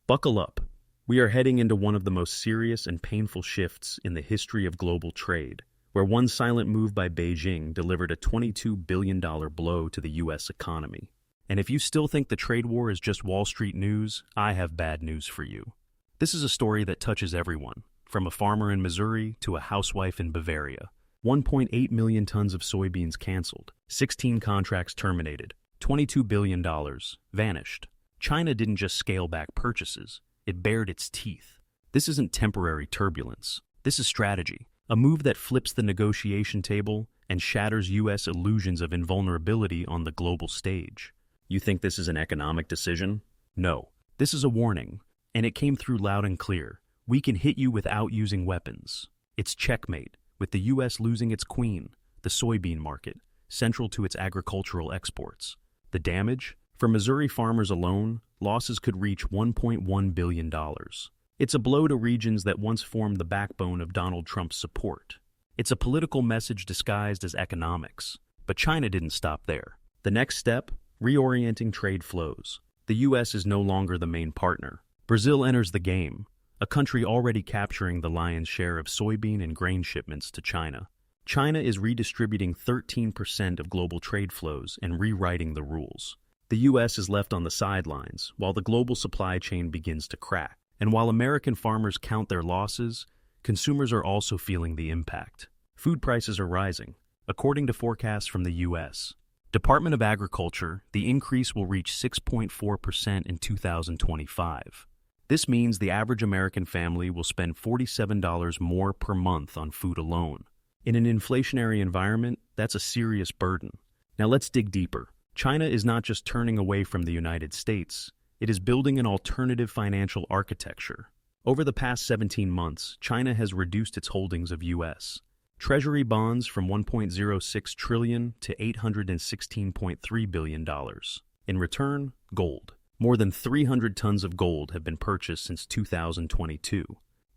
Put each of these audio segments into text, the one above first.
Buckle up. We are heading into one of the most serious and painful shifts in the history of global trade, where one silent move by Beijing delivered a $22 billion blow to the U.S. economy. And if you still think the trade war is just Wall Street news, I have bad news for you. This is a story that touches everyone, from a farmer in Missouri to a housewife in Bavaria. 1.8 million tons of soybeans canceled, 16 contracts terminated, $22 billion vanished. China didn't just scale back purchases, it bared its teeth. This isn't temporary turbulence. This is strategy, a move that flips the negotiation table and shatters U.S. illusions of invulnerability on the global stage. You think this is an economic decision? No. This is a warning, and it came through loud and clear. We can hit you without using weapons. It's checkmate, with the U.S. losing its queen, the soybean market, central to its agricultural exports. The damage? For Missouri farmers alone, losses could reach $1.1 billion. It's a blow to regions that once formed the backbone of Donald Trump's support. It's a political message disguised as economics. But China didn't stop there. The next step? Reorienting trade flows. The U.S. is no longer the main partner. Brazil enters the game, a country already capturing the lion's share of soybean and grain shipments to China. China is redistributing 13% of global trade flows and rewriting the rules. The U.S. is left on the sidelines while the global supply chain begins to crack. And while American farmers count their losses, consumers are also feeling the impact. Food prices are rising. According to forecasts from the U.S. Department of Agriculture, the increase will reach 6.4% in 2025. This means the average American family will spend $47 more per month on food alone. In an inflationary environment, that's a serious burden. Now let's dig deeper. China is not just turning away from the United States, it is building an alternative financial architecture. Over the past 17 months, China has reduced its holdings of U.S. Treasury bonds from $1.06 trillion to $816.3 billion. In return, gold. More than 300 tons of gold have been purchased since 2022.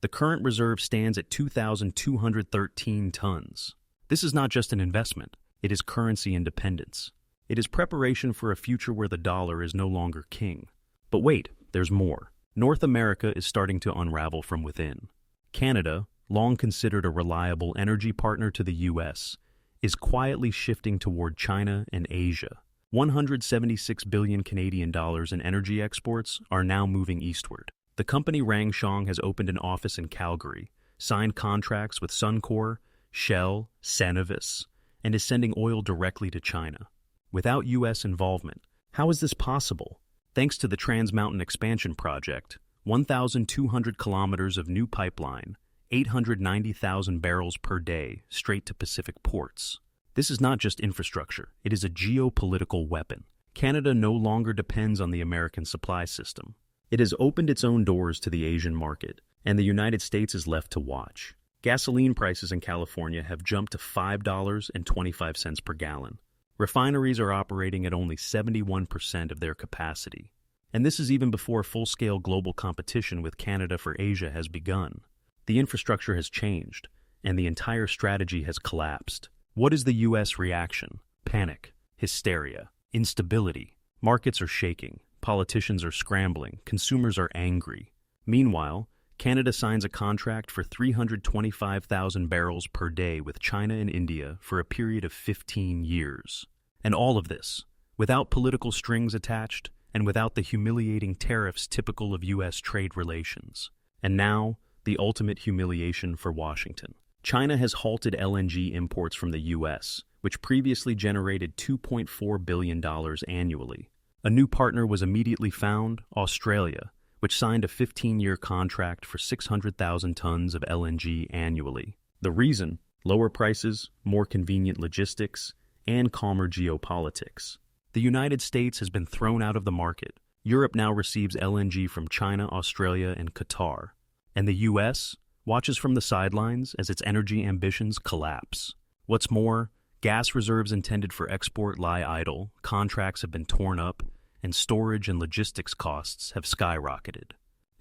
The current reserve stands at 2,213 tons. This is not just an investment, it is currency independence. It is preparation for a future where the dollar is no longer king. But wait, there's more. North America is starting to unravel from within. Canada, long considered a reliable energy partner to the U.S., is quietly shifting toward China and Asia. 176 billion Canadian dollars in energy exports are now moving eastward. The company Rangshong has opened an office in Calgary, signed contracts with Suncor, Shell, Cenovus, and is sending oil directly to China. Without U.S. involvement, how is this possible? Thanks to the Trans Mountain Expansion Project, 1,200 kilometers of new pipeline, 890,000 barrels per day straight to Pacific ports. This is not just infrastructure, it is a geopolitical weapon. Canada no longer depends on the American supply system. It has opened its own doors to the Asian market, and the United States is left to watch. Gasoline prices in California have jumped to $5.25 per gallon. Refineries are operating at only 71% of their capacity. And this is even before full-scale global competition with Canada for Asia has begun. The infrastructure has changed, and the entire strategy has collapsed. What is the U.S. reaction? Panic, hysteria, instability. Markets are shaking, politicians are scrambling, consumers are angry. Meanwhile, Canada signs a contract for 325,000 barrels per day with China and India for a period of 15 years. And all of this, without political strings attached and without the humiliating tariffs typical of U.S. trade relations. And now, the ultimate humiliation for Washington. China has halted LNG imports from the U.S., which previously generated $2.4 billion annually. A new partner was immediately found, Australia, which signed a 15-year contract for 600,000 tons of LNG annually. The reason? Lower prices, more convenient logistics, and calmer geopolitics. The United States has been thrown out of the market. Europe now receives LNG from China, Australia, and Qatar. And the U.S. watches from the sidelines as its energy ambitions collapse. What's more, gas reserves intended for export lie idle, contracts have been torn up, and storage and logistics costs have skyrocketed.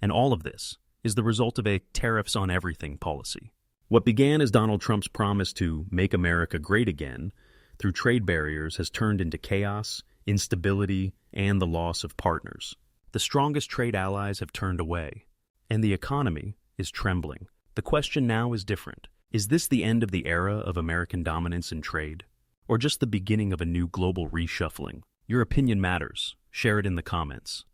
And all of this is the result of a tariffs on everything policy. What began as Donald Trump's promise to make America great again through trade barriers has turned into chaos, instability, and the loss of partners. The strongest trade allies have turned away, and the economy is trembling. The question now is different. Is this the end of the era of American dominance in trade, or just the beginning of a new global reshuffling? Your opinion matters. Share it in the comments.